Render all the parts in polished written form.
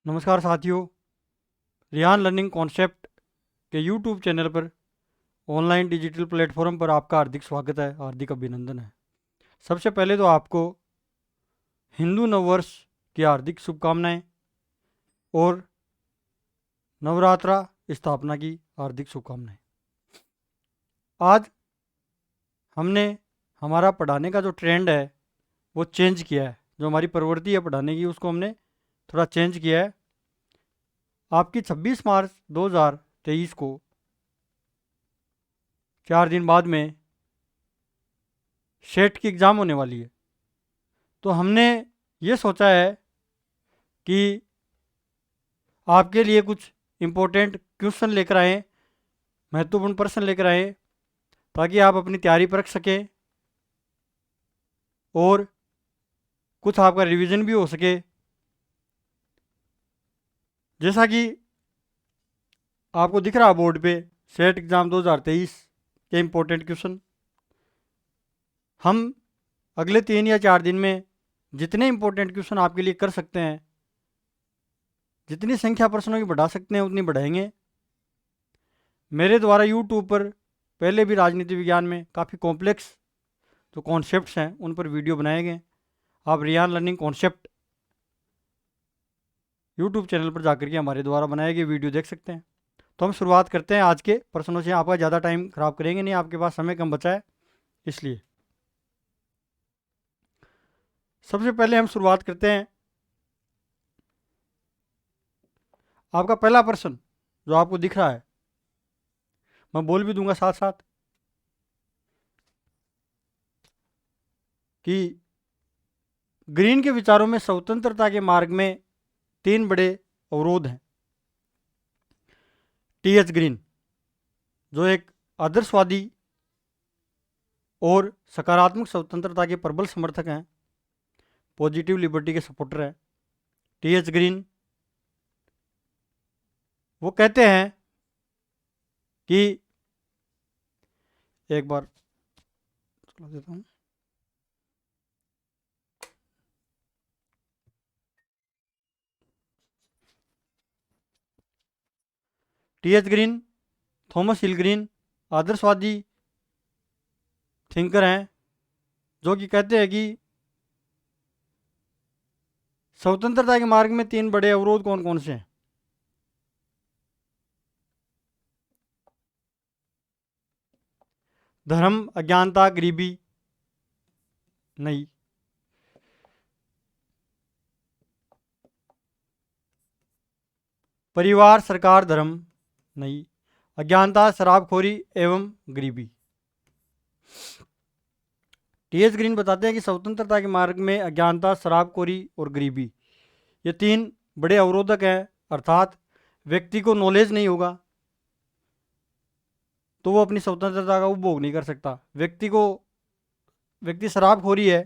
नमस्कार साथियों, Riyan learning concept के यूट्यूब चैनल पर ऑनलाइन डिजिटल प्लेटफॉर्म पर आपका हार्दिक स्वागत है, हार्दिक अभिनंदन है। सबसे पहले तो आपको हिंदू नववर्ष की हार्दिक शुभकामनाएं और नवरात्रा स्थापना की हार्दिक शुभकामनाएं। आज हमने हमारा पढ़ाने का जो ट्रेंड है वो चेंज किया है। जो हमारी प्रवृत्ति है पढ़ाने की उसको हमने थोड़ा चेंज किया है। आपकी 26 मार्च 2023 को 4 दिन बाद में सेट की एग्ज़ाम होने वाली है। तो हमने ये सोचा है कि आपके लिए कुछ इम्पोर्टेंट क्वेश्चन लेकर आएँ, महत्वपूर्ण प्रश्न लेकर आएँ, ताकि आप अपनी तैयारी परख सकें और कुछ आपका रिवीजन भी हो सके। जैसा कि आपको दिख रहा है बोर्ड पे, सेट एग्ज़ाम 2023 के इम्पोर्टेंट क्वेश्चन हम अगले 3 या 4 दिन में जितने इम्पोर्टेंट क्वेश्चन आपके लिए कर सकते हैं, जितनी संख्या प्रश्नों की बढ़ा सकते हैं उतनी बढ़ाएंगे। मेरे द्वारा यूट्यूब पर पहले भी राजनीति विज्ञान में काफ़ी कॉम्प्लेक्स जो कॉन्सेप्ट्स हैं उन पर वीडियो बनाए गए। आप Riyan learning concept YouTube channel पर जाकर के हमारे द्वारा बनाए गए वीडियो देख सकते हैं। तो हम शुरुआत करते हैं आज के प्रश्नों से। आपका ज़्यादा टाइम ख़राब करेंगे नहीं, आपके पास समय कम बचा है इसलिए। सबसे पहले हम शुरुआत करते हैं। आपका पहला प्रश्न जो आपको दिख रहा है, मैं बोल भी दूंगा साथ साथ कि ग्रीन के विचारों में स्वतंत्रता के मार्ग में 3 बड़े अवरोध हैं। टीएच ग्रीन जो एक आदर्शवादी और सकारात्मक स्वतंत्रता के प्रबल समर्थक हैं, पॉजिटिव लिबर्टी के सपोर्टर हैं। टीएच ग्रीन वो कहते हैं कि एक बार चला देता हूँ। टीएच ग्रीन, थॉमस हिल ग्रीन आदर्शवादी थिंकर हैं जो कि कहते हैं कि स्वतंत्रता के मार्ग में 3 बड़े अवरोध कौन कौन से हैं। धर्म, अज्ञानता, गरीबी नहीं। परिवार, सरकार, धर्म नहीं। अज्ञानता, शराबखोरी एवं गरीबी। टीएच ग्रीन बताते हैं कि स्वतंत्रता के मार्ग में अज्ञानता, शराबखोरी और गरीबी ये 3 बड़े अवरोधक हैं। अर्थात व्यक्ति को नॉलेज नहीं होगा तो वो अपनी स्वतंत्रता का उपभोग नहीं कर सकता। व्यक्ति शराबखोरी है,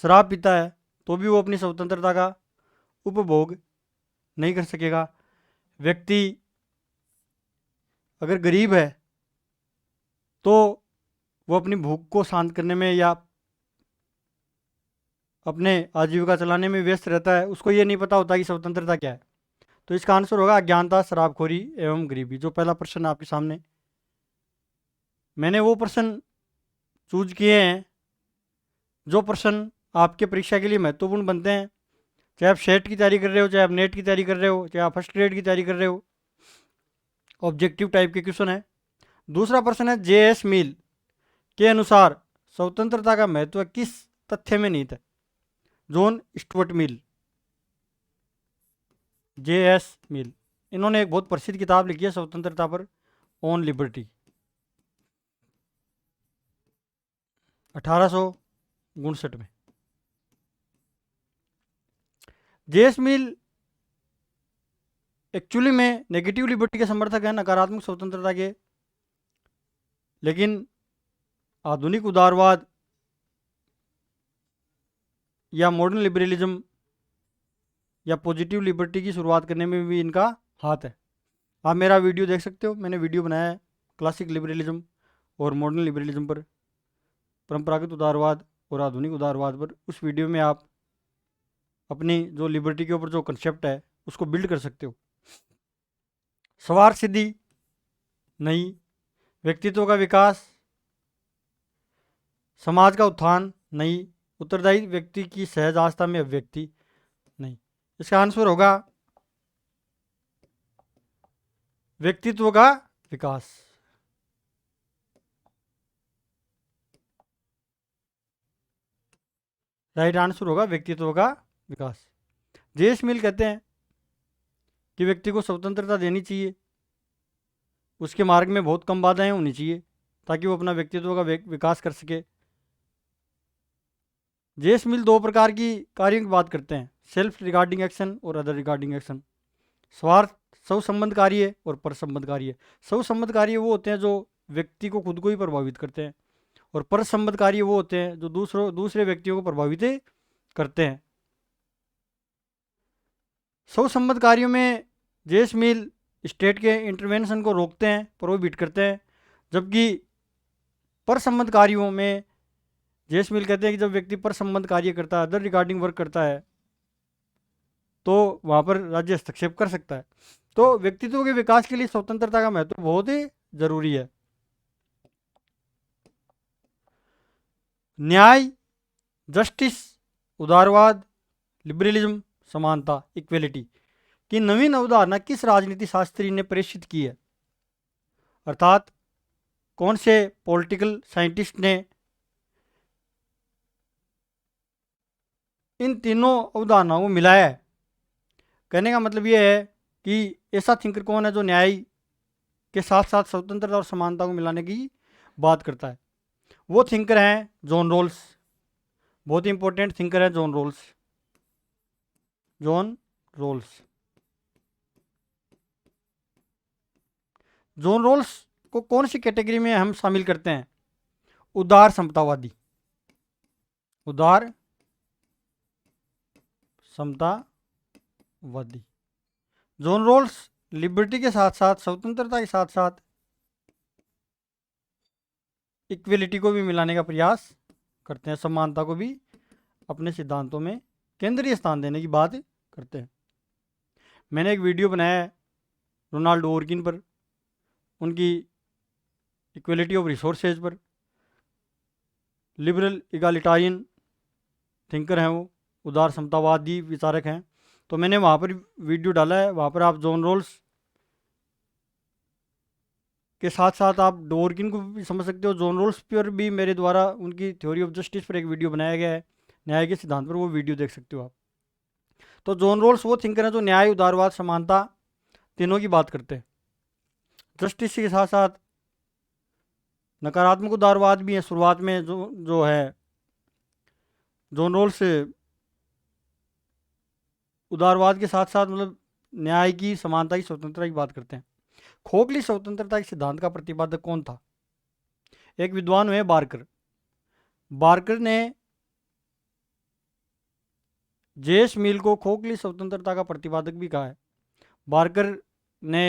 शराब पीता है, तो भी वो अपनी स्वतंत्रता का उपभोग नहीं कर सकेगा। व्यक्ति अगर गरीब है तो वो अपनी भूख को शांत करने में या अपने आजीविका चलाने में व्यस्त रहता है, उसको ये नहीं पता होता कि स्वतंत्रता क्या है। तो इसका आंसर होगा अज्ञानता, शराबखोरी एवं गरीबी। जो पहला प्रश्न आपके सामने, मैंने वो प्रश्न चूज किए हैं जो प्रश्न आपके परीक्षा के लिए महत्वपूर्ण बनते हैं। चाहे आप सेट की तैयारी कर रहे हो, चाहे आप नेट की तैयारी कर रहे हो, चाहे आप फर्स्ट ग्रेड की तैयारी कर रहे हो, ऑब्जेक्टिव टाइप के क्वेश्चन है। दूसरा प्रश्न है जेएस मिल के अनुसार स्वतंत्रता का महत्व किस तथ्य में निहित है। जॉन स्टुअर्ट मिल, जेएस मिल, इन्होंने एक बहुत प्रसिद्ध किताब लिखी है स्वतंत्रता पर, ऑन लिबर्टी, 1859 में। जेएस मिल एक्चुअली में नेगेटिव लिबर्टी के समर्थक हैं, नकारात्मक स्वतंत्रता के। लेकिन आधुनिक उदारवाद या मॉडर्न लिबरलिज्म या पॉजिटिव लिबर्टी की शुरुआत करने में भी इनका हाथ है। आप मेरा वीडियो देख सकते हो, मैंने वीडियो बनाया है क्लासिक लिबरलिज्म और मॉडर्न लिबरलिज्म पर, परंपरागत उदारवाद और आधुनिक उदारवाद पर। उस वीडियो में आप अपनी जो लिबर्टी के ऊपर जो कंसेप्ट है उसको बिल्ड कर सकते हो। स्वार्थ सिद्धि नहीं, व्यक्तित्व का विकास, समाज का उत्थान नहीं, उत्तरदायी व्यक्ति की सहज आस्था में अभिव्यक्ति नहीं। इसका आंसर होगा व्यक्तित्व का विकास। राइट आंसर होगा व्यक्तित्व का विकास। जेम्स मिल कहते हैं कि व्यक्ति को स्वतंत्रता देनी चाहिए, उसके मार्ग में बहुत कम बाधाएं होनी चाहिए ताकि वो अपना व्यक्तित्व का विकास कर सके। जेम्स मिल दो प्रकार की कार्यों की बात करते हैं, सेल्फ रिगार्डिंग एक्शन और अदर रिगार्डिंग एक्शन। स्वार्थ स्व संबंध कार्य और पर संबंध कार्य। स्व संबंध कार्य वो होते हैं जो व्यक्ति को खुद को ही प्रभावित करते हैं, और पर संबंध कार्य वो होते हैं जो दूसरे व्यक्तियों को प्रभावित करते हैं। स्व संबंध कार्यों में जेम्स मिल स्टेट के इंटरवेंशन को रोकते हैं, प्रोहिबिट करते हैं, जबकि पर संबंध कार्यों में जेम्स मिल कहते हैं कि जब व्यक्ति पर संबंध कार्य करता है, अदर रिगार्डिंग वर्क करता है, तो वहाँ पर राज्य हस्तक्षेप कर सकता है। तो व्यक्तित्व के विकास के लिए स्वतंत्रता का महत्व बहुत ही जरूरी है। न्याय, जस्टिस, उदारवाद, लिबरलिज्म, समानता, इक्वेलिटी की नवीन अवधारणा किस राजनीति शास्त्री ने प्रेषित की है? अर्थात कौन से पॉलिटिकल साइंटिस्ट ने इन तीनों अवधारणाओं को मिलाया है? कहने का मतलब यह है कि ऐसा थिंकर कौन है जो न्याय के साथ साथ स्वतंत्रता और समानता को मिलाने की बात करता है? वो थिंकर हैं जॉन रोल्स। बहुत ही इंपॉर्टेंट थिंकर है John Rawls. John Rawls. John Rawls को कौन सी कैटेगरी में हम शामिल करते हैं? उदार समतावादी। उदार समतावादी। जॉन रोल्स लिबर्टी के साथ साथ, स्वतंत्रता के साथ साथ इक्वलिटी को भी मिलाने का प्रयास करते हैं, समानता को भी अपने सिद्धांतों में केंद्रीय स्थान देने की बात करते हैं। मैंने एक वीडियो बनाया है रोनाल्ड ओरकिन पर, उनकी इक्वलिटी ऑफ रिसोर्सेज पर। लिबरल इगालिटारियन थिंकर हैं वो, उदार समतावादी विचारक हैं। तो मैंने वहाँ पर वीडियो डाला है, वहाँ पर आप जॉन रोल्स के साथ साथ आप डोरकिन को भी समझ सकते हो। जॉन रोल्स पर भी मेरे द्वारा उनकी थ्योरी ऑफ जस्टिस पर एक वीडियो बनाया गया है, न्याय के सिद्धांत पर, वो वीडियो देख सकते हो आप। तो जॉन रोल्स वो थिंकर हैं जो न्याय, उदारवाद, समानता तीनों की बात करते हैं। जस्टिस के साथ साथ नकारात्मक उदारवाद भी है। शुरुआत में जो है जॉन रोल्स उदारवाद के साथ साथ मतलब न्याय की, समानता की, स्वतंत्रता की बात करते हैं। खोखली स्वतंत्रता के सिद्धांत का प्रतिपादक कौन था? एक विद्वान हुए बार्कर। बार्कर ने जेम्स मिल को खोखली स्वतंत्रता का प्रतिपादक भी कहा है। बार्कर ने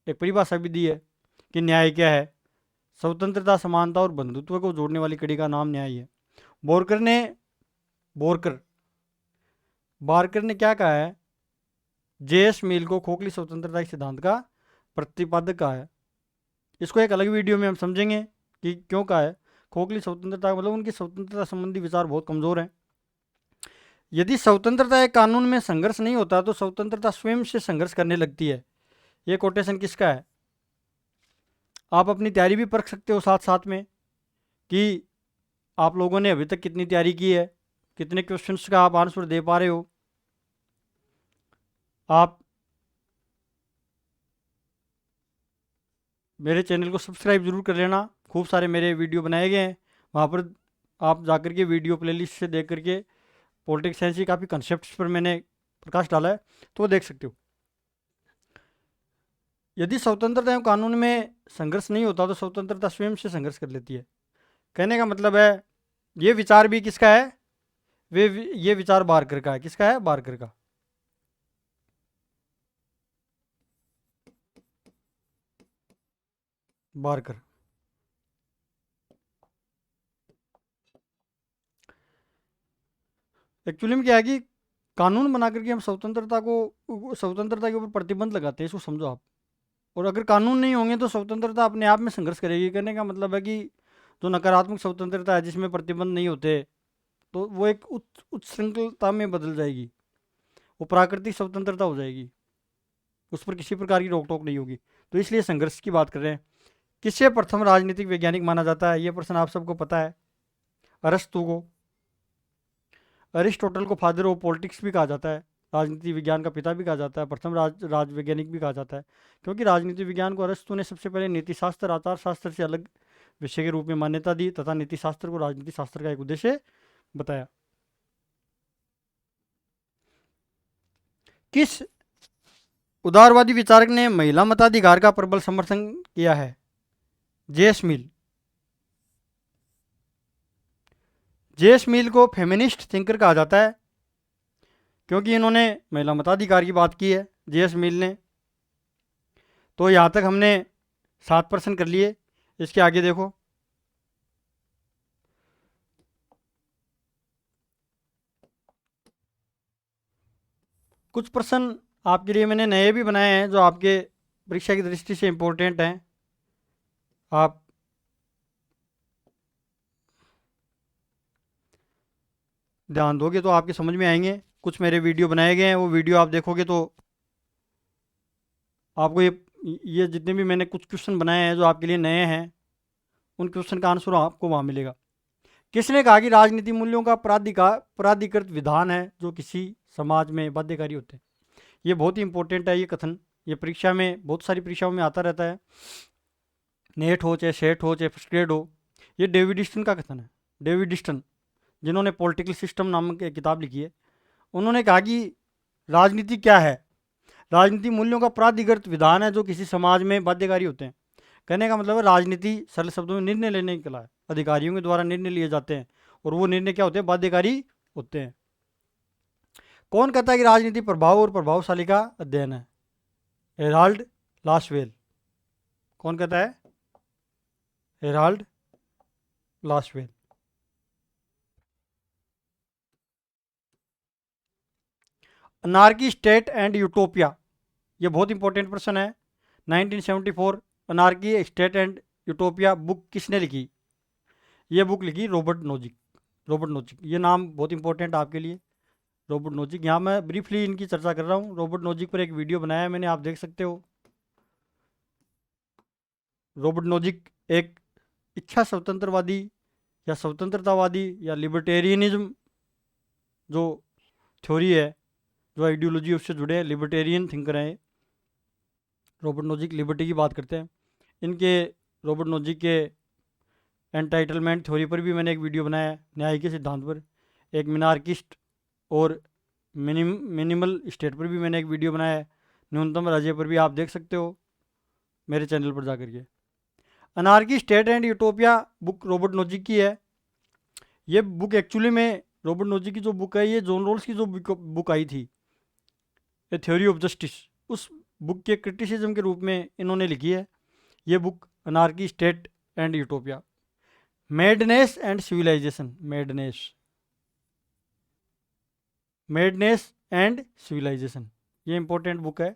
एक परिभाषा भी दी है कि न्याय क्या है। स्वतंत्रता, समानता और बंधुत्व को जोड़ने वाली कड़ी का नाम न्याय है। बार्कर ने क्या कहा है? जेम्स मिल को खोखली स्वतंत्रता के सिद्धांत का प्रतिपादक कहा है। इसको एक अलग वीडियो में हम समझेंगे कि क्यों कहा है। खोखली स्वतंत्रता मतलब उनकी स्वतंत्रता संबंधी विचार बहुत कमजोर हैं। यदि स्वतंत्रता एक कानून में संघर्ष नहीं होता तो स्वतंत्रता स्वयं से संघर्ष करने लगती है। ये कोटेशन किसका है? आप अपनी तैयारी भी परख सकते हो साथ साथ में कि आप लोगों ने अभी तक कितनी तैयारी की है, कितने क्वेश्चंस का आप आंसर दे पा रहे हो। आप मेरे चैनल को सब्सक्राइब जरूर कर लेना। खूब सारे मेरे वीडियो बनाए गए हैं, वहाँ पर आप जाकर के वीडियो प्लेलिस्ट से देख करके पॉलिटिक्स साइंस की काफ़ी कंसेप्ट पर मैंने प्रकाश डाला है, तो वो देख सकते हो। यदि स्वतंत्रता एवं कानून में संघर्ष नहीं होता तो स्वतंत्रता स्वयं से संघर्ष कर लेती है। कहने का मतलब है ये विचार भी किसका है? ये विचार बार्कर का है। किसका है? बार्कर का। बार्कर। एक्चुअली में क्या है कि कानून बना करके हम स्वतंत्रता के ऊपर प्रतिबंध लगाते हैं, इसको समझो आप। और अगर कानून नहीं होंगे तो स्वतंत्रता अपने आप में संघर्ष करेगी। कहने का मतलब है कि जो नकारात्मक स्वतंत्रता है जिसमें प्रतिबंध नहीं होते, तो वो एक उच्च उच्च श्रृंखलता में बदल जाएगी, वो प्राकृतिक स्वतंत्रता हो जाएगी, उस पर किसी प्रकार की रोक टोक नहीं होगी। तो इसलिए संघर्ष की बात कर रहे हैं। किसे प्रथम राजनीतिक वैज्ञानिक माना जाता है, ये प्रश्न आप सबको पता है। अरस्तु को, अरिस्टोटल को फादर ऑफ पॉलिटिक्स भी कहा जाता है, राजनीति विज्ञान का पिता भी कहा जाता है, प्रथम राज वैज्ञानिक भी कहा जाता है, क्योंकि राजनीति विज्ञान को अरस्तु ने सबसे पहले नीतिशास्त्र आचार शास्त्र से अलग विषय के रूप में मान्यता दी तथा नीतिशास्त्र को राजनीति शास्त्र का एक उद्देश्य बताया। किस उदारवादी विचारक ने महिला मताधिकार का प्रबल समर्थन किया है? जेएस मिल। जेएस मिल को फेमिनिस्ट थिंकर कहा जाता है क्योंकि इन्होंने महिला मताधिकार की बात की है, जेएस मिल ने। तो यहाँ तक हमने 7% कर लिए। इसके आगे देखो, कुछ प्रश्न आपके लिए मैंने नए भी बनाए हैं जो आपके परीक्षा की दृष्टि से इम्पोर्टेंट हैं। आप ध्यान दोगे तो आपके समझ में आएंगे। कुछ मेरे वीडियो बनाए गए हैं, वो वीडियो आप देखोगे तो आपको ये जितने भी मैंने कुछ क्वेश्चन बनाए हैं जो आपके लिए नए हैं, उन क्वेश्चन का आंसर आपको वहाँ मिलेगा। किसने कहा कि राजनीति मूल्यों का प्राधिकृत विधान है जो किसी समाज में बाध्यकारी होते हैं? ये बहुत ही इंपॉर्टेंट है ये कथन। ये परीक्षा में, बहुत सारी परीक्षाओं में आता रहता है, नेट हो चाहे सेट हो चाहे फर्स्ट ग्रेड हो। ये डेविड डिस्टन का कथन है। डेविड डिस्टन, जिन्होंने पॉलिटिकल सिस्टम नामक एक किताब लिखी है, उन्होंने कहा कि राजनीति क्या है? राजनीति मूल्यों का प्राधिकृत विधान है जो किसी समाज में बाध्यकारी होते हैं। कहने का मतलब है राजनीति सरल शब्दों में निर्णय लेने की कला है। अधिकारियों के द्वारा निर्णय लिए जाते हैं और वो निर्णय क्या होते हैं? बाध्यकारी होते हैं। कौन कहता है कि राजनीति प्रभाव और प्रभावशाली का अध्ययन है? Herald Lasswell. कौन कहता है? Herald Lasswell. Anarchy state and utopia, ये बहुत इंपॉर्टेंट प्रश्न है। 1974 anarchy state and utopia book किसने लिखी? ये बुक लिखी रॉबर्ट नोजिक। रॉबर्ट नोजिक, ये नाम बहुत इंपॉर्टेंट आपके लिए। रॉबर्ट नोजिक, यहाँ मैं ब्रीफली इनकी चर्चा कर रहा हूँ। रॉबर्ट नोजिक पर एक वीडियो बनाया है मैंने, आप देख सकते हो। रॉबर्ट नोजिक एक इच्छा स्वतंत्रवादी या स्वतंत्रतावादी या लिबर्टेरियनिज्म जो थ्योरी है, जो आइडियोलॉजी उससे जुड़े हैं, लिबर्टेरियन थिंकर हैं। रॉबर्ट नोजिक लिबर्टी की बात करते हैं। इनके, रॉबर्ट नोजिक के एंटाइटलमेंट थ्योरी पर भी मैंने एक वीडियो बनाया है, न्याय के सिद्धांत पर। एक मिनार्किस्ट और मिनिमल स्टेट पर भी मैंने एक वीडियो बनाया है, न्यूनतम राज्य पर भी आप देख सकते हो मेरे चैनल पर जाकर के। Anarchy state and utopia book Robert Nozick की है। ये बुक एक्चुअली में, रॉबर्ट नोजिक की जो बुक है, ये जॉन रोल्स की जो बुक आई थी, ए थ्योरी ऑफ जस्टिस, उस बुक के क्रिटिसिज्म के रूप में इन्होंने लिखी है ये book, anarchy state and utopia. Madness and civilization, madness and civilization, ये इंपॉर्टेंट बुक है।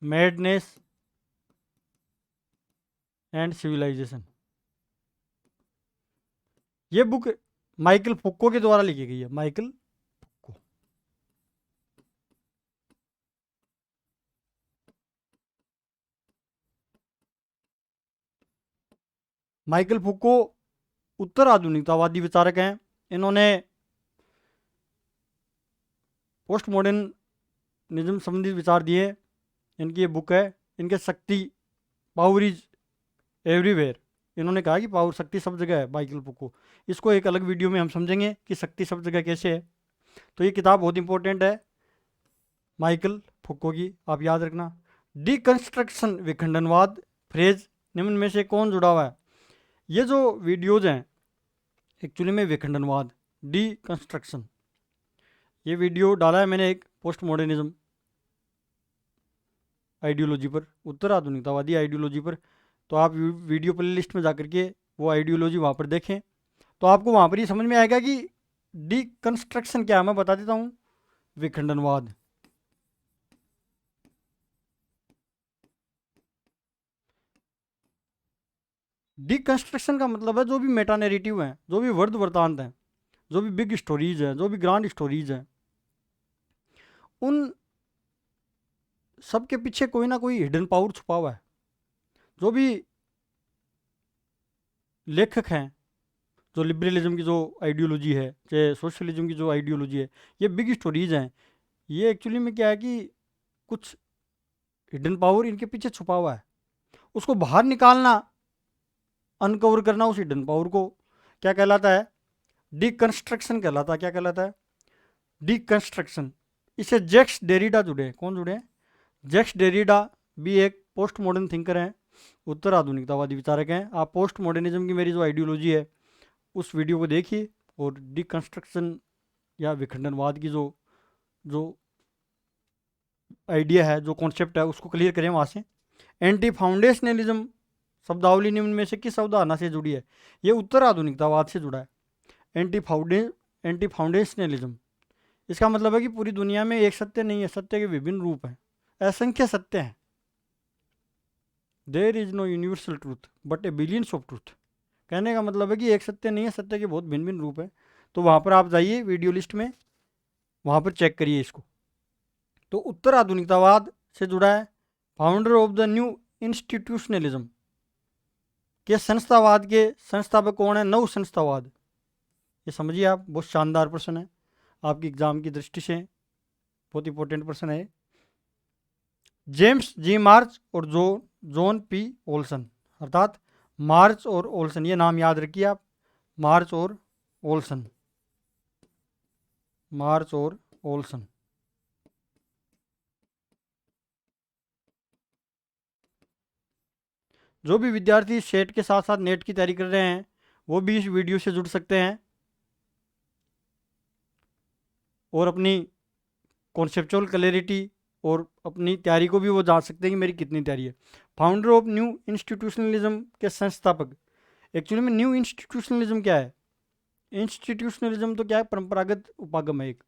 मैडनेस एंड सिविलाइजेशन, ये बुक माइकल फुको के द्वारा लिखी गई है। माइकल फुको, माइकल फुको उत्तर आधुनिकतावादी विचारक हैं। इन्होंने पोस्ट मॉडर्निज्म संबंधित विचार दिए। इनकी ये बुक है। इनके शक्ति, पावर इज एवरीवेयर, इन्होंने कहा कि पावर, शक्ति सब जगह है, माइकल फुको। इसको एक अलग वीडियो में हम समझेंगे कि शक्ति सब जगह कैसे है। तो ये किताब बहुत इंपॉर्टेंट है माइकल फुको की, आप याद रखना। डिकंस्ट्रक्शन, विखंडनवाद फ्रेज निम्न में से कौन जुड़ा हुआ है? ये जो वीडियोज हैं एक्चुअली में विखंडनवाद, डिकंस्ट्रक्शन, ये वीडियो डाला है मैंने एक पोस्ट मॉडर्निज्म आइडियोलॉजी पर, उत्तर आधुनिकतावादी आइडियोलॉजी पर। तो आप वीडियो प्ले लिस्ट में जाकर के वो आइडियोलॉजी वहाँ पर देखें तो आपको वहाँ पर ये समझ में आएगा कि डिकंस्ट्रक्शन क्या है। मैं बता देता हूँ, विखंडनवाद। डिकंस्ट्रक्शन का मतलब है जो भी मेटा नैरेटिव हैं, जो भी वर्द वृतांत हैं, जो भी बिग स्टोरीज हैं, जो भी ग्रांड स्टोरीज हैं, उन सब के पीछे कोई ना कोई हिडन पावर छुपा हुआ है। जो भी लेखक हैं, जो लिबरलिज्म की जो आइडियोलॉजी है, चाहे सोशलिज्म की जो आइडियोलॉजी है, ये बिग स्टोरीज हैं। ये एक्चुअली में क्या है कि कुछ हिडन पावर इनके पीछे छुपा हुआ है, उसको बाहर निकालना, अनकवर करना उस हिडन पावर को क्या कहलाता है? डिकंस्ट्रक्शन कहलाता है। क्या कहलाता है? डिकंस्ट्रक्शन। इससे जैक्स डेरिडा जुड़े हैं। कौन जुड़े हैं? जैक्स डेरिडा भी एक पोस्ट मॉडर्न थिंकर हैं, उत्तर आधुनिकतावादी विचारक हैं। आप पोस्ट मॉडर्निज्म की मेरी जो आइडियोलॉजी है उस वीडियो को देखिए, और डिकंस्ट्रक्शन या विखंडनवाद की जो जो आइडिया है, जो कॉन्सेप्ट है, उसको क्लियर करें वहाँ से। एंटी फाउंडेशनलिज्म शब्दावली निम्न में से किस अवधारणा से जुड़ी है? ये उत्तर आधुनिकतावाद से जुड़ा है। एंटी फाउंडेशनलिज्म, इसका मतलब है कि पूरी दुनिया में एक सत्य नहीं है, सत्य के विभिन्न रूप हैं, असंख्य सत्य हैं। There is no universal truth but a billions of truth. कहने का मतलब है कि एक सत्य नहीं है, सत्य के बहुत भिन्न भिन्न रूप हैं। तो वहाँ पर आप जाइए वीडियो लिस्ट में, वहाँ पर चेक करिए इसको। तो उत्तर आधुनिकतावाद से जुड़ा है। Founder of the new institutionalism के संस्थावाद के संस्थापक कौन है? नव संस्थावाद। ये समझिए आप, बहुत शानदार प्रश्न है आपकी एग्जाम की दृष्टि से, बहुत इंपॉर्टेंट प्रश्न है। जेम्स जी मार्च और जॉन पी ओल्सन, अर्थात मार्च और ओल्सन, ये नाम याद रखिए आप, मार्च और ओल्सन, मार्च और ओल्सन। जो भी विद्यार्थी सेट के साथ साथ नेट की तैयारी कर रहे हैं वो भी इस वीडियो से जुड़ सकते हैं और अपनी कॉन्सेप्चुअल क्लैरिटी और अपनी तैयारी को भी वो जान सकते हैं कि मेरी कितनी तैयारी है। फाउंडर ऑफ न्यू इंस्टीट्यूशनलिज्म के संस्थापक। एक्चुअली में न्यू इंस्टीट्यूशनलिज्म क्या है? इंस्टीट्यूशनलिज्म तो क्या है? परंपरागत उपागम है एक,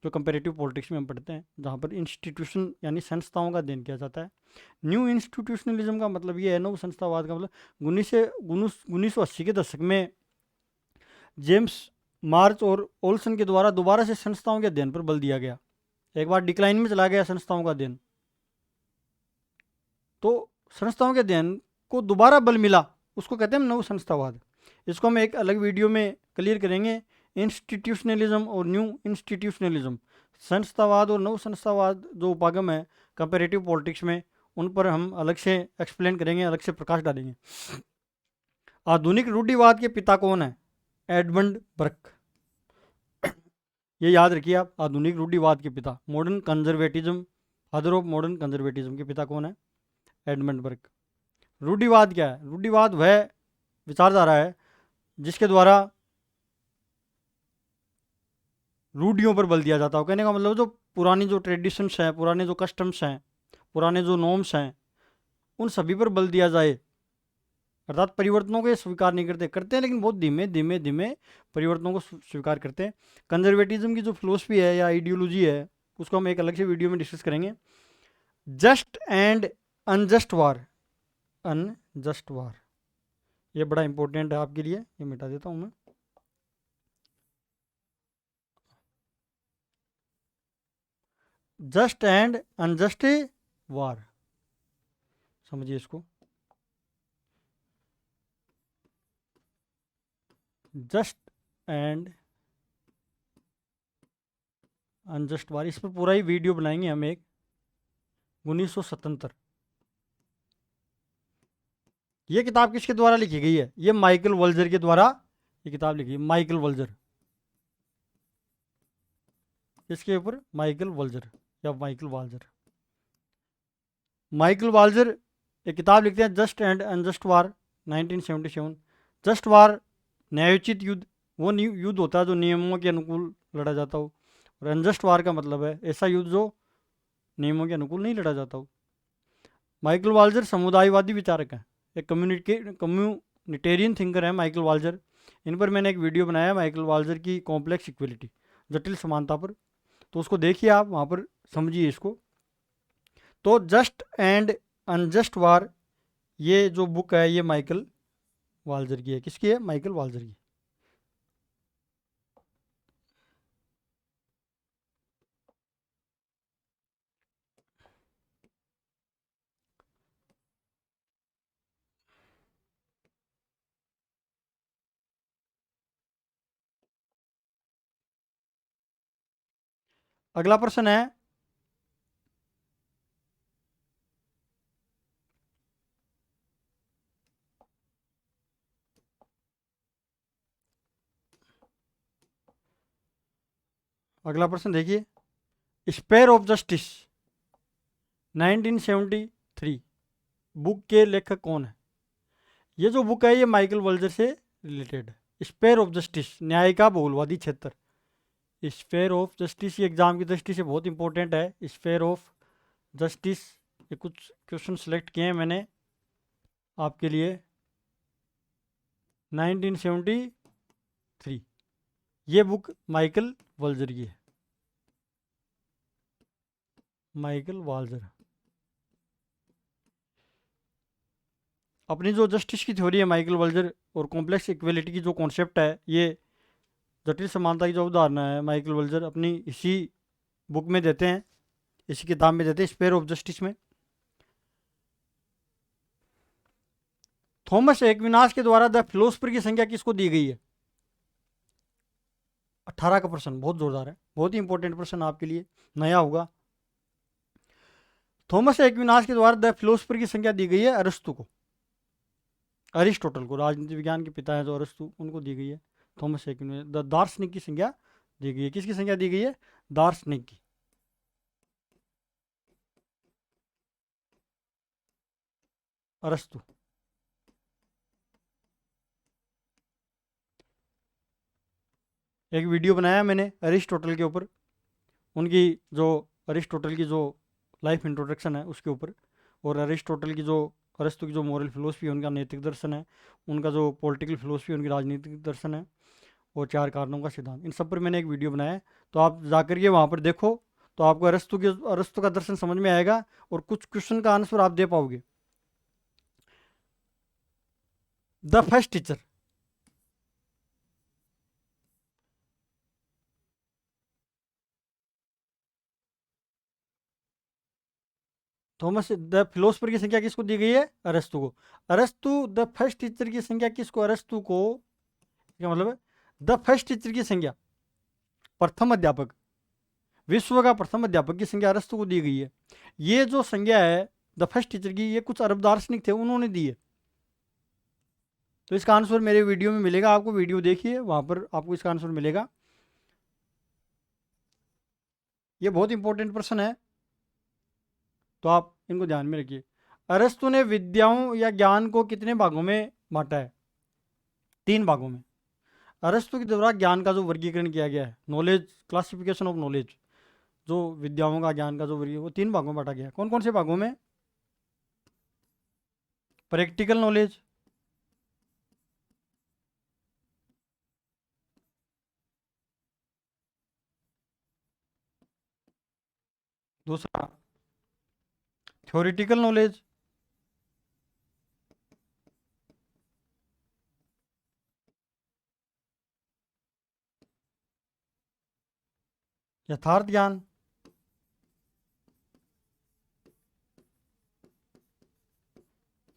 जो कंपेरेटिव पॉलिटिक्स में हम पढ़ते हैं, जहाँ पर इंस्टीट्यूशन यानी संस्थाओं का अध्ययन किया जाता है। न्यू इंस्टीट्यूशनलिज्म का मतलब ये है, नव संस्थावाद का मतलब 1980 के दशक में जेम्स मार्च और ओल्सन के द्वारा दोबारा से संस्थाओं के अध्ययन पर बल दिया गया। एक बार डिक्लाइन में चला गया संस्थाओं का अध्ययन, तो संस्थाओं के अध्ययन को दोबारा बल मिला, उसको कहते हैं नव संस्थावाद। इसको हम एक अलग वीडियो में क्लियर करेंगे। इंस्टीट्यूशनलिज्म और न्यू इंस्टीट्यूशनलिज्म, संस्थावाद और नव संस्थावाद जो उपागम है कंपेरेटिव पॉलिटिक्स में, उन पर हम अलग से एक्सप्लेन करेंगे, अलग से प्रकाश डालेंगे। आधुनिक रूढ़िवाद के पिता कौन है? Edmund Burke. ये याद रखिए आप, आधुनिक रूढ़िवाद के पिता, modern conservatism, father of modern conservatism के पिता कौन है? Edmund Burke. रूढ़िवाद क्या है? रूढ़िवाद वह विचारधारा है जिसके द्वारा रूढ़ियों पर बल दिया जाता हो। कहने का मतलब जो पुरानी जो ट्रेडिशंस हैं, पुराने जो कस्टम्स हैं, पुराने जो नॉर्म्स हैं, उन सभी पर बल दिया जाए। अर्थात परिवर्तनों को ये स्वीकार नहीं करते हैं, लेकिन बहुत धीमे धीमे धीमे परिवर्तनों को स्वीकार करते हैं। कंजर्वेटिज्म की जो फिलोसफी है या आइडियोलॉजी है, उसको हम एक अलग से वीडियो में डिस्कस करेंगे। Just and unjust war, unjust war, ये बड़ा इंपॉर्टेंट है आपके लिए, ये मिटा देता हूँ मैं। जस्ट एंड अनजस्ट वार, समझिए इसको। जस्ट एंड अनजस्ट वार, इस पर पूरा ही वीडियो बनाएंगे हम एक, 1977। ये किताब किसके द्वारा लिखी गई है? ये माइकल वल्जर के द्वारा ये किताब लिखी है, माइकल वल्जर। इसके ऊपर माइकल वल्जर या माइकल वाल्जर, माइकल वाल्जर एक किताब लिखते हैं, just and unjust war, 1977। Just war न्यायोचित युद्ध, वो युद्ध होता है जो नियमों के अनुकूल लड़ा जाता हो, और अनजस्ट वार का मतलब है ऐसा युद्ध जो नियमों के अनुकूल नहीं लड़ा जाता हो। माइकल वाल्जर समुदायवादी विचारक है, एक कम्युनिटेरियन थिंकर है माइकल वाल्जर। इन पर मैंने एक वीडियो बनाया माइकल वाल्जर की कॉम्प्लेक्स इक्वलिटी, जटिल समानता पर, तो उसको देखिए आप, वहाँ पर समझिए इसको। तो जस्ट एंड अनजस्ट वार, ये जो बुक है ये माइकल वाल्जर की है। किसकी है? माइकल वाल्जर की। अगला प्रश्न है, अगला प्रश्न देखिए, स्पेयर ऑफ जस्टिस 1973 बुक के लेखक कौन है? ये जो बुक है ये माइकल वल्जर से रिलेटेड है। स्पेयर ऑफ जस्टिस, न्याय का बहुलवादी क्षेत्र। स्पेयर ऑफ जस्टिस ये एग्जाम की दृष्टि से बहुत इंपॉर्टेंट है। स्पेयर ऑफ जस्टिस, ये कुछ क्वेश्चन सेलेक्ट किए हैं मैंने आपके लिए। 1973 ये बुक माइकल वल्जर की है। माइकल वाल्जर अपनी जो जस्टिस की थ्योरी है माइकल वल्जर, और कॉम्प्लेक्स इक्वलिटी की जो कॉन्सेप्ट है, ये जटिल समानता की जो उदाहरण है माइकल वल्जर अपनी इसी बुक में देते हैं, इसी किताब में देते हैं, स्पेयर ऑफ जस्टिस में। थॉमस एक्विनास के द्वारा द फिलोसफर की संख्या किसको दी गई है? 18 का प्रश्न बहुत जोरदार है, बहुत ही इंपॉर्टेंट प्रश्न आपके लिए, नया होगा। थॉमस एक्विनास के द्वारा द फिलोसफर की संख्या दी गई है अरस्तु को, अरिस्टोटल को, राजनीति विज्ञान के पिता है जो अरस्तु, उनको दी गई है। थॉमस एक्विनास द दार्शनिक की संख्या दी गई है। किसकी संख्या दी गई है? दार्शनिक की। अरस्तु। एक वीडियो बनाया मैंने अरिस्टोटल के ऊपर, उनकी जो अरिस्टोटल की जो लाइफ इंट्रोडक्शन है उसके ऊपर, और अरिस्टोटल की जो, अरस्तु की जो मॉरल फिलोसफी है, उनका नैतिक दर्शन है, उनका जो पॉलिटिकल फिलोसफी है, उनकी राजनीतिक दर्शन है, और चार कारणों का सिद्धांत, इन सब पर मैंने एक वीडियो बनाया है। तो आप जाकर के वहाँ पर देखो, तो आपको अरस्तु का दर्शन समझ में आएगा, और कुछ क्वेश्चन का आंसर आप दे पाओगे। The first teacher, Thomas the philosopher की संख्या किसको दी गई है? अरस्तु को। अरस्तु द फर्स्ट टीचर की संख्या किसको? अरस्तु को। क्या मतलब है? द फर्स्ट टीचर की संख्या, प्रथम अध्यापक, विश्व का प्रथम अध्यापक की संख्या अरस्तु को दी गई है। ये जो संज्ञा है द फर्स्ट टीचर की, ये कुछ अरब दार्शनिक थे, उन्होंने दी है। तो इसका आंसर मेरे वीडियो में मिलेगा आपको, वीडियो देखिए, वहां पर आपको इसका आंसर मिलेगा। ये बहुत इंपॉर्टेंट प्रश्न है, तो आप इनको ध्यान में रखिए। अरस्तु ने विद्याओं या ज्ञान को कितने भागों में बांटा है? 3 भागों में। अरस्तु के द्वारा ज्ञान का जो वर्गीकरण किया गया है, नॉलेज, क्लासिफिकेशन ऑफ नॉलेज, जो विद्याओं का, ज्ञान का जो वर्गीकरण, वो 3 भागों में बांटा गया है। कौन कौन से भागों में? प्रैक्टिकल नॉलेज, दूसरा थ्योरेटिकल नॉलेज, यथार्थ ज्ञान,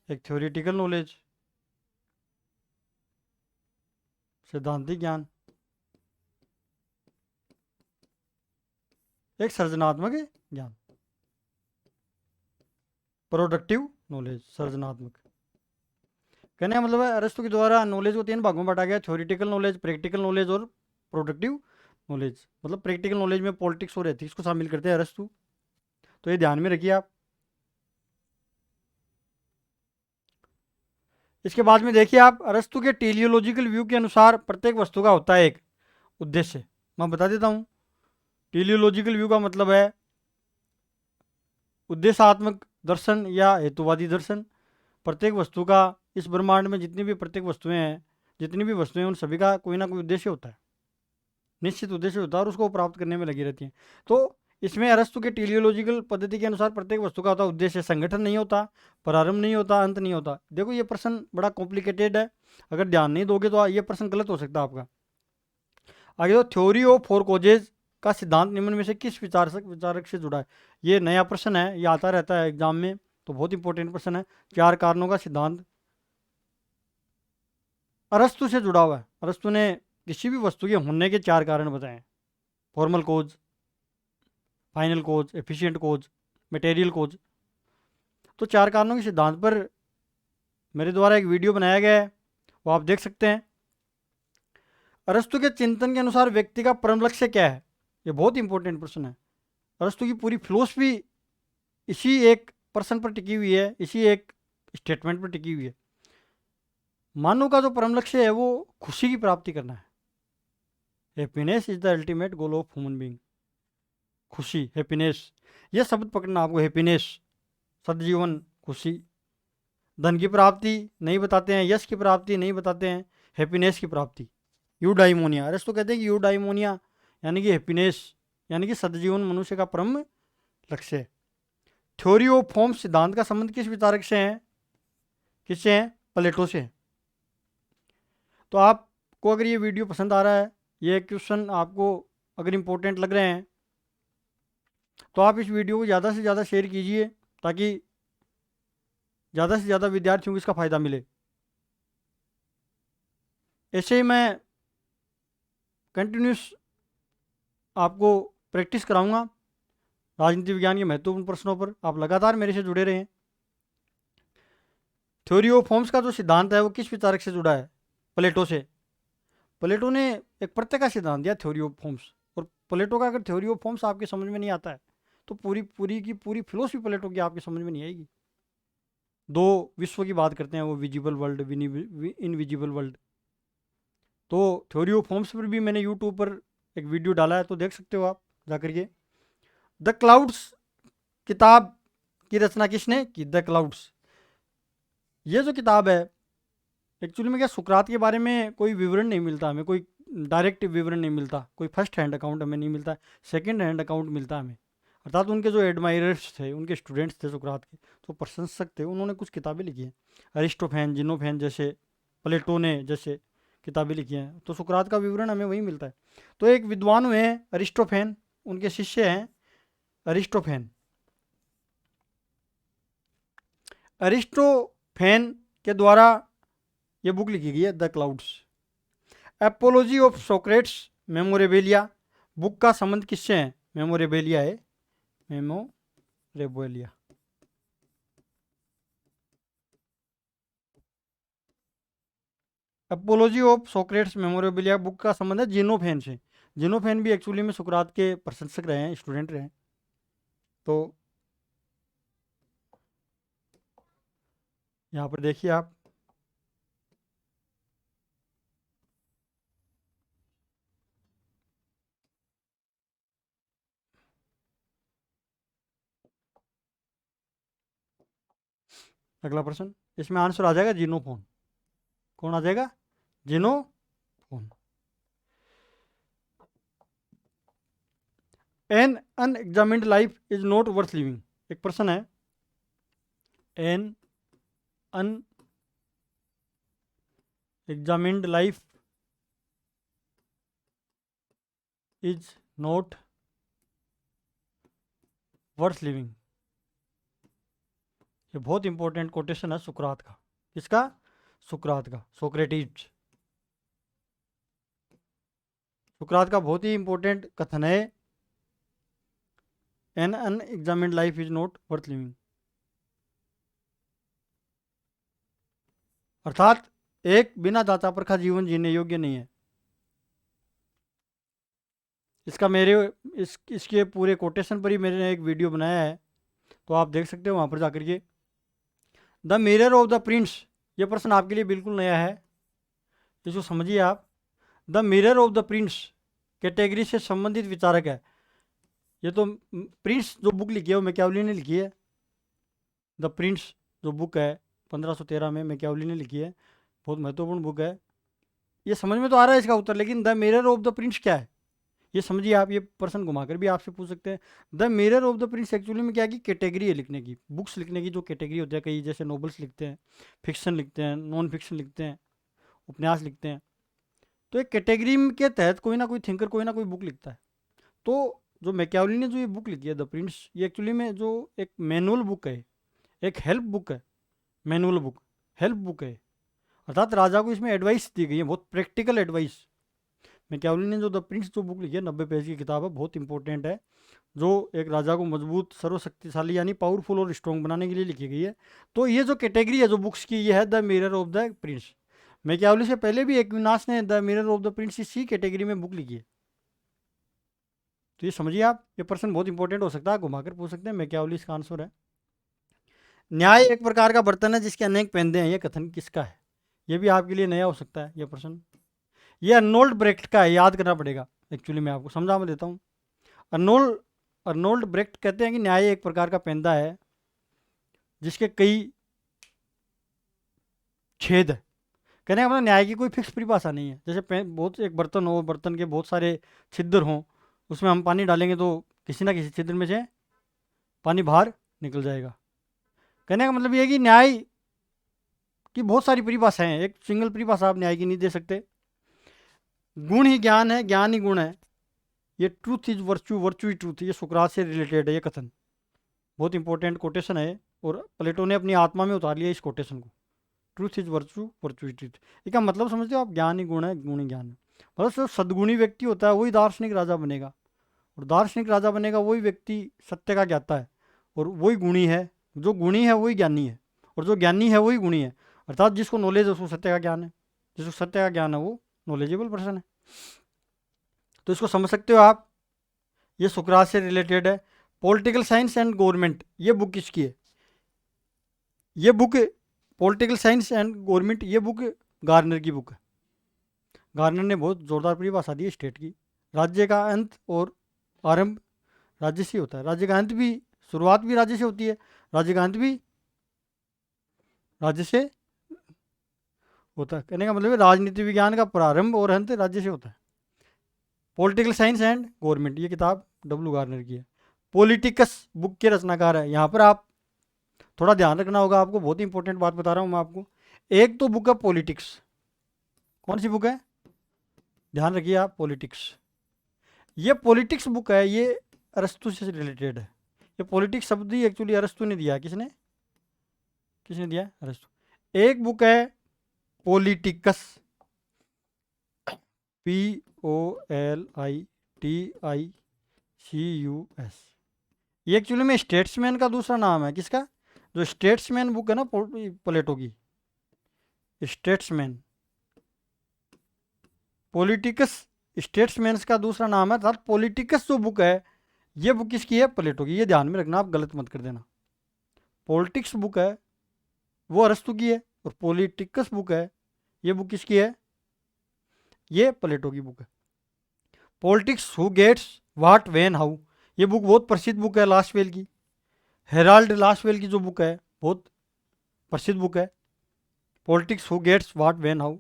एक थ्योरेटिकल नॉलेज, सिद्धांतिक ज्ञान, एक सृजनात्मक ज्ञान, प्रोडक्टिव नॉलेज, सृजनात्मक। कहने का मतलब है अरस्तु के द्वारा नॉलेज को 3 भागों में बांटा गया, थ्योरेटिकल नॉलेज, प्रैक्टिकल नॉलेज और प्रोडक्टिव नॉलेज। मतलब प्रैक्टिकल नॉलेज में पॉलिटिक्स और एथिक्स को शामिल करते हैं अरस्तु, तो ये ध्यान में रखिए आप। इसके बाद में देखिए आप, अरस्तु के टेलियोलॉजिकल व्यू के अनुसार प्रत्येक वस्तु का होता है एक उद्देश्य। मैं बता देता हूँ, टेलियोलॉजिकल व्यू का मतलब है उद्देश्यात्मक दर्शन या हेतुवादी दर्शन। प्रत्येक वस्तु का, इस ब्रह्मांड में जितनी भी प्रत्येक वस्तुएं हैं, जितनी भी वस्तुएं उन सभी का कोई ना कोई उद्देश्य होता है, निश्चित उद्देश्य होता है और उसको प्राप्त करने में लगी रहती हैं। तो इसमें अरस्तु के टेलियोलॉजिकल पद्धति के अनुसार प्रत्येक वस्तु का होता उद्देश्य, संगठन नहीं होता, प्रारंभ नहीं होता, अंत नहीं होता। देखो ये प्रश्न बड़ा कॉम्प्लिकेटेड है, अगर ध्यान नहीं दोगे तो ये प्रश्न गलत हो सकता है आपका। आगे तो थ्योरी ऑफ फोर कॉजेज का सिद्धांत निम्न में से किस विचारक से जुड़ा है? ये नया प्रश्न है, ये आता रहता है एग्जाम में, तो बहुत इंपॉर्टेंट प्रश्न है। चार कारणों का सिद्धांत अरस्तु से जुड़ा हुआ है। अरस्तु ने किसी भी वस्तु के होने के चार कारण बताए: फॉर्मल कोज, फाइनल कोज, एफिशिएंट कोज, मटेरियल कोज। तो चार कारणों के सिद्धांत पर मेरे द्वारा एक वीडियो बनाया गया है, वो आप देख सकते हैं। अरस्तु के चिंतन के अनुसार व्यक्ति का परम लक्ष्य क्या है? ये बहुत इंपॉर्टेंट प्रश्न है। अरस्तु की पूरी फिलोसफी इसी एक प्रश्न पर टिकी हुई है, इसी एक स्टेटमेंट पर टिकी हुई है। मानव का जो परम लक्ष्य है वो खुशी की प्राप्ति करना है। Happiness is the ultimate goal of human being. खुशी, हैप्पीनेस, ये शब्द पकड़ना आपको। हैप्पीनेस, सदजीवन, खुशी। धन की प्राप्ति नहीं बताते हैं, यश की प्राप्ति नहीं बताते हैं, हैप्पीनेस की प्राप्ति, यूडाइमोनिया। अरस्तु कहते हैं कि यूडाइमोनिया यानी कि हैप्पीनेस, यानी कि सदजीवन मनुष्य का परम लक्ष्य है। थ्योरी ऑफ फॉर्म सिद्धांत का संबंध किस विचारक से है? किससे है? प्लेटो से। तो आपको अगर ये वीडियो पसंद आ रहा है, ये क्वेश्चन आपको अगर इम्पोर्टेंट लग रहे हैं, तो आप इस वीडियो को ज़्यादा से ज़्यादा शेयर कीजिए ताकि ज़्यादा से ज़्यादा विद्यार्थियों को इसका फ़ायदा मिले। ऐसे ही मैं कंटिन्यूस आपको प्रैक्टिस कराऊंगा राजनीति विज्ञान के महत्वपूर्ण प्रश्नों पर। आप लगातार मेरे से जुड़े रहें। थ्योरी ऑफ फॉर्म्स का जो सिद्धांत है वो किस विचारक से जुड़ा है? प्लेटो से। प्लेटो ने एक प्रत्यय का सिद्धांत दिया, थ्योरी ऑफ फॉर्म्स। और प्लेटो का अगर थ्योरी ऑफ फॉर्म्स आपके समझ में नहीं आता है तो पूरी पूरी की पूरी फिलोसफी प्लेटो की आपके समझ में नहीं आएगी। दो विश्व की बात करते हैं वो, विजिबल वर्ल्ड, इनविजिबल वर्ल्ड। तो थ्योरी ऑफ फॉर्म्स पर भी मैंने यूट्यूब पर एक वीडियो डाला है, तो देख सकते हो आप जाकर के। द क्लाउड्स किताब की रचना किसने की? The clouds. ये जो किताब है, एक्चुअली में क्या, सुकरात के बारे में कोई विवरण नहीं मिलता हमें, कोई डायरेक्ट विवरण नहीं मिलता, कोई फर्स्ट हैंड अकाउंट हमें नहीं मिलता, सेकंड हैंड अकाउंट मिलता हमें। अर्थात उनके जो एडमायरर्स थे, उनके स्टूडेंट्स थे सुकरात के, तो प्रशंसक थे, उन्होंने कुछ किताबें लिखी हैं। अरिस्टोफेन, जिनोफेन जैसे, प्लेटो ने जैसे किताबें लिखी हैं, तो सुकरात का विवरण हमें वही मिलता है। तो एक विद्वान हुए हैं अरिस्टोफेन, उनके शिष्य हैं अरिस्टोफेन। अरिस्टोफेन के द्वारा ये बुक लिखी गई है, the Clouds. Apology of Socrates Memorabilia, book का संबंध किससे है? मेमोरेबेलिया है, Memorabilia. Apology of Socrates Memorabilia book का संबंध है जिनोफेन से। जिनोफेन भी एक्चुअली में सुकरात के प्रशंसक रहे हैं, स्टूडेंट रहे हैं। तो यहाँ पर देखिए आप, अगला प्रश्न, इसमें आंसर आ जाएगा जिनोफोन। कौन आ जाएगा? Xenophon. An unexamined life is not worth living. एक प्रश्न है, an unexamined life is not worth living. ये बहुत इंपॉर्टेंट कोटेशन है सुकरात का। किसका? सुकरात का, सोक्रेटिस। सुकरात का बहुत ही इंपॉर्टेंट कथन है, an unexamined life is not worth living. अर्थात एक बिना दाता परखा जीवन जीने योग्य नहीं है। इसका मेरे इसके पूरे कोटेशन पर ही मैंने एक वीडियो बनाया है, तो आप देख सकते हो वहाँ पर जाकर के। The mirror of the Prince, ये प्रश्न आपके लिए बिल्कुल नया है, इसको समझिए आप। The mirror of the Prince category से संबंधित विचारक है। ये तो प्रिंस जो बुक लिखी है वो मैकियावेली ने लिखी है। द प्रिंस जो बुक है 1513 में मैकियावेली ने लिखी है, बहुत महत्वपूर्ण बुक है। ये समझ में तो आ रहा है इसका उत्तर, लेकिन the mirror of the Prince क्या है ये समझिए आप। ये प्रश्न घुमाकर भी आपसे पूछ सकते हैं। The mirror of the Prince actually में क्या की कैटेगरी है लिखने की, बुक्स लिखने की जो कैटेगरी होती है, कई जैसे नॉवेल्स लिखते हैं, फिक्शन लिखते हैं, नॉन फिक्शन लिखते हैं, उपन्यास लिखते हैं। तो एक कैटेगरी के तहत कोई ना कोई थिंकर कोई ना कोई बुक लिखता है। तो जो मैकियावेली ने जो ये बुक लिखी है द प्रिंस, ये एक्चुअली में जो एक मैनुअल बुक है, एक हेल्प बुक है, मैनुअल बुक, हेल्प बुक है। अर्थात राजा को इसमें एडवाइस दी गई है, बहुत प्रैक्टिकल एडवाइस। मैकियावेली ने जो द प्रिंस जो बुक लिखी है, 90 पेज की किताब है, बहुत इंपॉर्टेंट है, जो एक राजा को मजबूत, सर्वशक्तिशाली यानी पावरफुल और स्ट्रॉन्ग बनाने के लिए लिखी गई है। तो ये जो कैटेगरी है जो बुक्स की, ये है the mirror of the Prince. Machiavelli से पहले भी एक्विनास ने the mirror of the Prince इसी कैटेगरी में बुक लिखी है। तो ये समझिए आप, ये प्रश्न बहुत इंपॉर्टेंट हो सकता है, घुमाकर पूछ सकते हैं। मैकियावेली इसका आंसर है। न्याय एक प्रकार का बर्तन है जिसके अनेक पेंदे हैं, ये कथन किसका है? ये भी आपके लिए नया हो सकता है ये प्रश्न। ये अर्नोल्ड ब्रेक्ट का है, याद करना पड़ेगा। एक्चुअली मैं आपको समझा मैं देता हूँ। अर्नोल्ड अर्नोल्ड ब्रेक्ट कहते हैं कि न्याय एक प्रकार का पेंदा है जिसके कई छेद है। कहने का मतलब न्याय की कोई फिक्स परिभाषा नहीं है। जैसे बहुत एक बर्तन हो, बर्तन के बहुत सारे छिद्र हों, उसमें हम पानी डालेंगे तो किसी ना किसी छिद्र में से पानी बाहर निकल जाएगा। कहने का मतलब ये है कि न्याय की बहुत सारी परिभाषाएं हैं, एक सिंगल परिभाषा आप न्याय की नहीं दे सकते। गुण ही ज्ञान है, ज्ञान ही गुण है, ये truth is virtue, virtue he truth, ये सुकरात से रिलेटेड है ये कथन। बहुत इंपॉर्टेंट कोटेशन है और प्लेटो ने अपनी आत्मा में उतार लिया इस कोटेशन को। Truth is virtue, virtue is truth. इसका मतलब समझते हो आप, ज्ञान ही गुण है, गुण ही ज्ञान है। मतलब सिर्फ सद्गुणी व्यक्ति होता है वही दार्शनिक राजा बनेगा, और दार्शनिक राजा बनेगा वही व्यक्ति सत्य का ज्ञाता है, और वही गुणी है। जो गुणी है वही ज्ञानी है, और जो ज्ञानी है वही गुणी है। अर्थात जिसको नॉलेज है उसको सत्य का ज्ञान है, जिसको सत्य का ज्ञान है वो नॉलेजेबल पर्सन है। तो इसको समझ सकते हो आप, ये सुकरात से रिलेटेड है। पॉलिटिकल साइंस एंड गवर्नमेंट, ये बुक किसकी है? ये book political science and government, ये बुक गार्नर की बुक है। गार्नर ने बहुत जोरदार परिभाषा दी है स्टेट की। राज्य का अंत और आरंभ राज्य से होता है, राज्य का अंत भी, शुरुआत भी राज्य से होती है, राज्य का अंत भी राज्य से होता है। कहने का मतलब है राजनीति विज्ञान का प्रारंभ और अंत राज्य से होता है। पॉलिटिकल साइंस एंड गवर्नमेंट, ये किताब डब्ल्यू गार्नर की है। पॉलिटिकस बुक के रचनाकार है। यहाँ पर आप थोड़ा ध्यान रखना होगा आपको, बहुत ही इंपॉर्टेंट बात बता रहा हूँ मैं आपको। एक तो बुक है पॉलिटिक्स, कौन सी बुक है? ध्यान रखिए आप, पॉलिटिक्स। ये पॉलिटिक्स बुक है, ये अरस्तु से रिलेटेड है। ये पॉलिटिक्स शब्द ही एक्चुअली अरस्तु ने दिया है। किसने किसने दिया है? अरस्तु। एक बुक है पॉलिटिकस, POLITICUS। ये एक्चुअली में स्टेट्समैन का दूसरा नाम है। किसका? जो स्टेट्समैन बुक है ना प्लेटो की, स्टेट्समैन, पॉलिटिकस स्टेट्समैन का दूसरा नाम है। अर्थात पॉलिटिकस जो बुक है, ये बुक किसकी है? प्लेटो की। ये ध्यान में रखना, आप गलत मत कर देना। पॉलिटिक्स बुक है वो अरस्तु की है, और पॉलिटिकस बुक है ये बुक किसकी है? ये प्लेटो की बुक है। Politics who gets what when how, ये बुक बहुत प्रसिद्ध बुक है लास्टवेल की। हेराल्ड लास्टवेल की जो बुक है बहुत प्रसिद्ध बुक है, politics who gets what when how.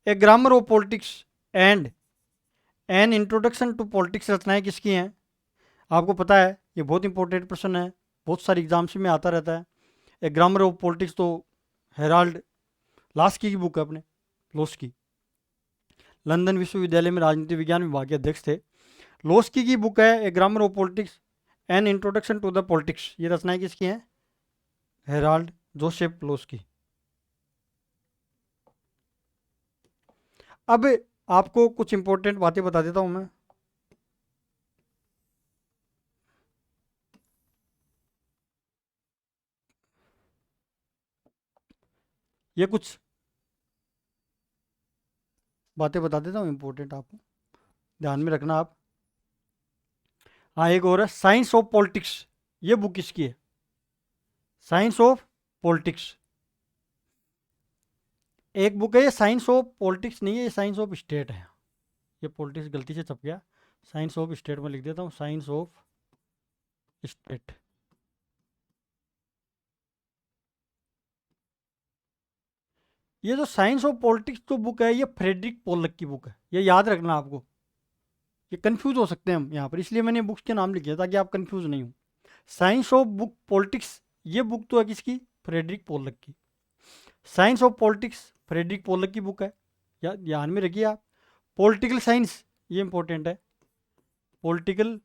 A grammar of politics and an introduction to politics, रचनाएं किसकी हैं? आपको पता है ये बहुत इंपॉर्टेंट प्रश्न है, बहुत सारे एग्जाम्स में आता रहता है। ए ग्रामर ऑफ पॉलिटिक्स तो हेराल्ड लास्की की बुक है, अपने लोस्की, लंदन विश्वविद्यालय में राजनीति विज्ञान विभाग के अध्यक्ष थे। लोस्की की बुक है a grammar of politics an introduction to the politics. ये रचनाएं किसकी हैं? Harold Joseph Laski. अब आपको कुछ इंपॉर्टेंट बातें बता देता हूं मैं। ये कुछ बातें बता देता हूँ इंपॉर्टेंट, आपको ध्यान में रखना आप। हाँ, एक और है साइंस ऑफ पॉलिटिक्स, ये बुक किसकी है? Science of politics. एक बुक है ये साइंस ऑफ पॉलिटिक्स नहीं है, ये साइंस ऑफ स्टेट है। ये पॉलिटिक्स गलती से छप गया, साइंस ऑफ स्टेट में लिख देता हूँ, साइंस ऑफ स्टेट। ये जो साइंस ऑफ पॉलिटिक्स जो बुक है ये फ्रेडरिक पोलक की बुक है, ये याद रखना आपको। ये कंफ्यूज हो सकते हैं हम यहाँ पर, इसलिए मैंने बुक्स के नाम लिखे ताकि आप कंफ्यूज नहीं हो। साइंस ऑफ बुक पॉलिटिक्स, ये बुक तो है किसकी? फ्रेडरिक पोलक की। Science of politics Frederick Pollock की बुक है, या ध्यान में रखिए आप। पॉलिटिकल साइंस, ये इंपॉर्टेंट है, पॉलिटिकल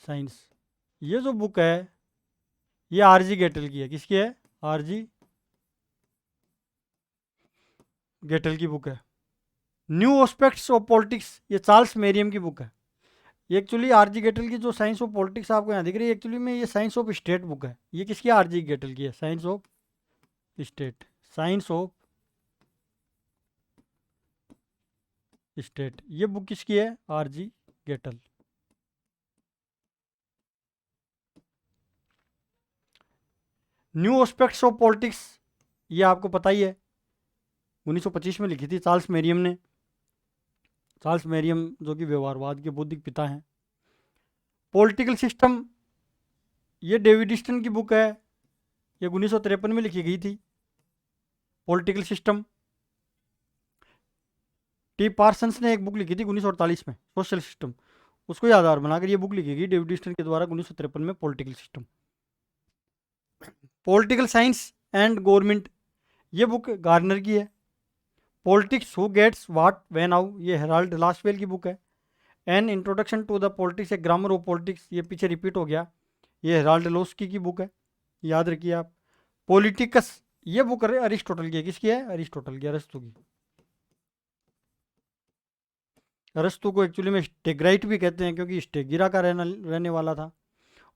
साइंस, ये जो बुक है ये आरजी गेटल की है। किसकी है? आरजी गेटल की बुक है। न्यू एस्पेक्ट्स ऑफ पॉलिटिक्स, ये चार्ल्स मेरियम की बुक है। ये एक्चुअली आरजी गेटल की जो साइंस ऑफ पॉलिटिक्स आपको यहाँ दिख रही है, एक्चुअली में ये साइंस ऑफ स्टेट बुक है। ये किसकी? आरजी गेटल की है, science of state, science of state, ये बुक किसकी है? RG Gettell. New aspects of politics, ये आपको पता ही है, 1925 में लिखी थी चार्ल्स मेरियम ने। चार्ल्स मेरियम जो कि व्यवहारवाद के बौद्धिक पिता हैं। पॉलिटिकल सिस्टम, ये डेविड ईस्टन की बुक है, ये 1953 में लिखी गई थी। पॉलिटिकल सिस्टम, टी पार्सन्स ने एक बुक लिखी थी 1948 में, सोशल सिस्टम, उसको ही आधार बनाकर ये बुक लिखी गई डेविड ईस्टन के द्वारा 1953 में, political system. Political science and government, ये बुक गार्नर की है। Politics who gets what when how, ये हेराल्ड लास्टवेल की बुक है। An introduction to the politics, a grammar of politics, ये पीछे रिपीट हो गया, ये हेराल्ड लोस्की की बुक है, याद रखिए आप। पॉलिटिकस, ये बुक अरिस्टोटल की है। किसकी है? अरिस्टोटल की, अरस्तु की। अरस्तु को एक्चुअली में स्टेग्राइट भी कहते हैं, क्योंकि स्टेगिरा का रहने वाला था।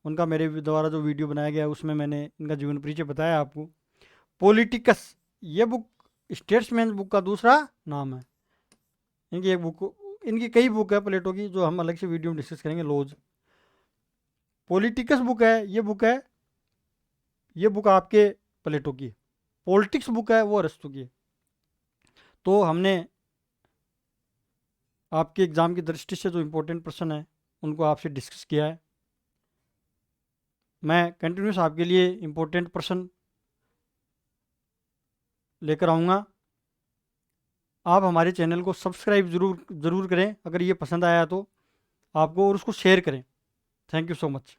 उनका मेरे द्वारा जो वीडियो बनाया गया है उसमें मैंने इनका जीवन परिचय बताया आपको। पॉलिटिकस, ये बुक स्टेट्समैन बुक का दूसरा नाम है। इनकी एक बुक, इनकी कई बुक है प्लेटो की, जो हम अलग से वीडियो में डिस्कस करेंगे। लॉज, पॉलिटिकस बुक है, ये बुक है, ये बुक आपके प्लेटो की है। पॉलिटिक्स बुक है वो अरस्तु की है। तो हमने आपके एग्ज़ाम की दृष्टि से जो इम्पोर्टेंट प्रश्न है उनको आपसे डिस्कस किया है। मैं कंटिन्यूस आपके लिए इम्पोर्टेंट प्रश्न लेकर आऊँगा। आप हमारे चैनल को सब्सक्राइब ज़रूर करें अगर ये पसंद आया तो आपको, और उसको शेयर करें। Thank you so much.